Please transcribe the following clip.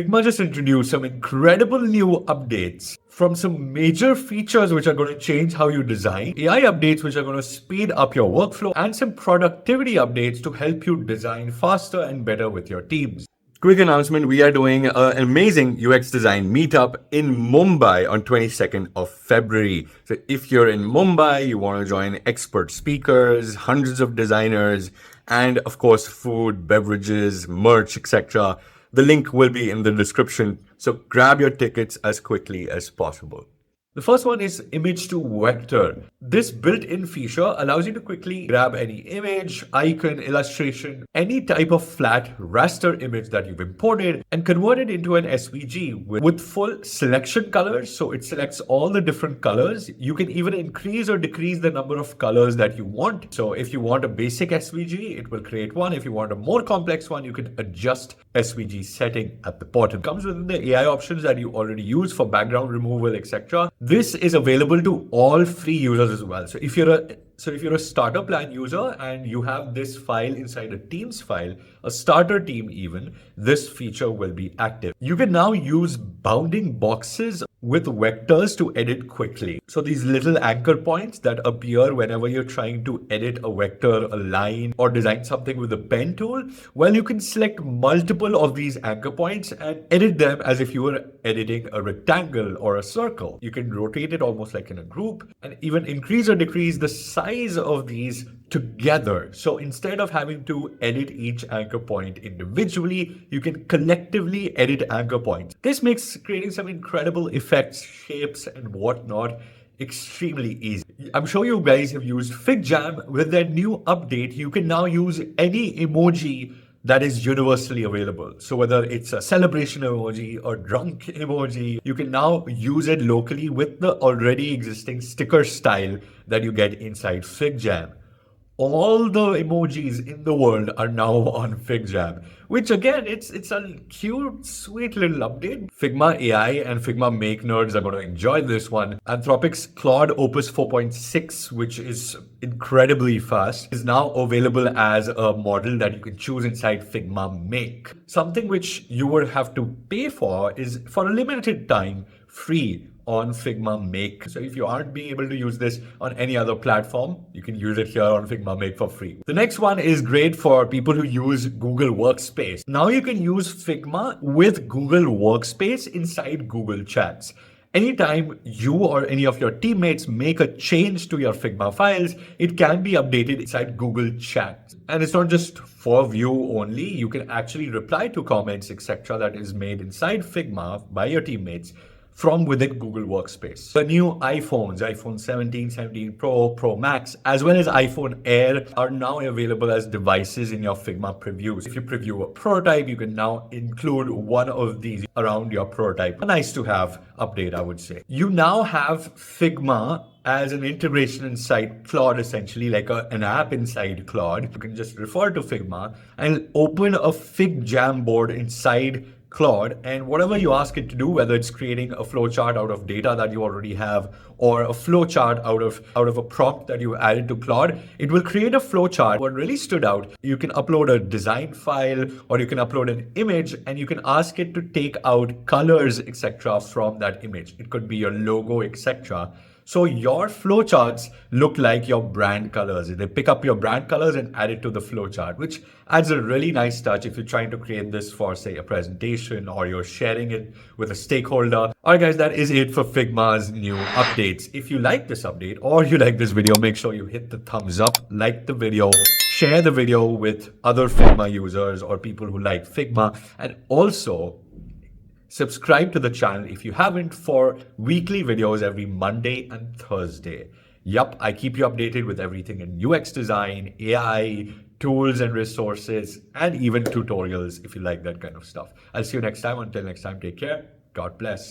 Figma just introduced some incredible new updates from some major features which are going to change how you design, AI updates which are going to speed up your workflow, and some productivity updates to help you design faster and better with your teams. Quick announcement, we are doing an amazing UX design meetup in Mumbai on 22nd of February. So if you're in Mumbai, you want to join expert speakers, hundreds of designers, and of course, food, beverages, merch, etc. The link will be in the description. So grab your tickets as quickly as possible. The first one is image to vector. This built-in feature allows you to quickly grab any image, icon, illustration, any type of flat raster image that you've imported and convert it into an SVG with full selection colors. So it selects all the different colors. You can even increase or decrease the number of colors that you want. So if you want a basic SVG, it will create one. If you want a more complex one, you can adjust SVG setting at the bottom. It comes within the AI options that you already use for background removal, etc. This is available to all free users as well. So if you're a starter plan user and you have this file inside a Teams file, a starter team even, this feature will be active. You can now use bounding boxes with vectors to edit quickly. So these little anchor points that appear whenever you're trying to edit a vector, a line, or design something with a pen tool, well, you can select multiple of these anchor points and edit them as if you were editing a rectangle or a circle. You can rotate it almost like in a group and even increase or decrease the size of these together. So instead of having to edit each anchor point individually, you can collectively edit anchor points. This makes creating some incredible effects, shapes, and whatnot extremely easy. I'm sure you guys have used FigJam. With their new update, you can now use any emoji that is universally available. So whether it's a celebration emoji or drunk emoji, you can now use it locally with the already existing sticker style that you get inside FigJam. All the emojis in the world are now on FigJam, which again, it's a cute, sweet little update. Figma AI and Figma Make nerds are going to enjoy this one. Anthropic's Claude Opus 4.6, which is incredibly fast, is now available as a model that you can choose inside Figma Make. Something which you would have to pay for is for a limited time free on Figma Make. So if you aren't being able to use this on any other platform, you can use it here on Figma Make for free. The next one is great for people who use Google Workspace. Now you can use Figma with Google Workspace inside Google Chats. Anytime you or any of your teammates make a change to your Figma files, it can be updated inside Google Chat. And it's not just for view only. You can actually reply to comments, etc. that is made inside Figma by your teammates from within Google Workspace. The new iPhones, iPhone 17, 17 Pro, Pro Max, as well as iPhone Air are now available as devices in your Figma previews. If you preview a prototype, you can now include one of these around your prototype. A nice to have update, I would say. You now have Figma as an integration inside Claude, essentially like an app inside Claude. You can just refer to Figma and open a FigJam board inside Claude, and whatever you ask it to do, whether it's creating a flowchart out of data that you already have or a flowchart out of a prompt that you added to Claude, it will create a flowchart. What really stood out, you can upload a design file or you can upload an image and you can ask it to take out colors, etc. from that image. It could be your logo, etc. So your flowcharts look like your brand colors. They pick up your brand colors and add it to the flowchart, which adds a really nice touch if you're trying to create this for, say, a presentation or you're sharing it with a stakeholder. All right, guys, that is it for Figma's new updates. If you like this update or you like this video, make sure you hit the thumbs up, like the video, share the video with other Figma users or people who like Figma, and also subscribe to the channel if you haven't for weekly videos every Monday and Thursday. Yup, I keep you updated with everything in UX design, AI, tools and resources, and even tutorials if you like that kind of stuff. I'll see you next time. Until next time, take care. God bless.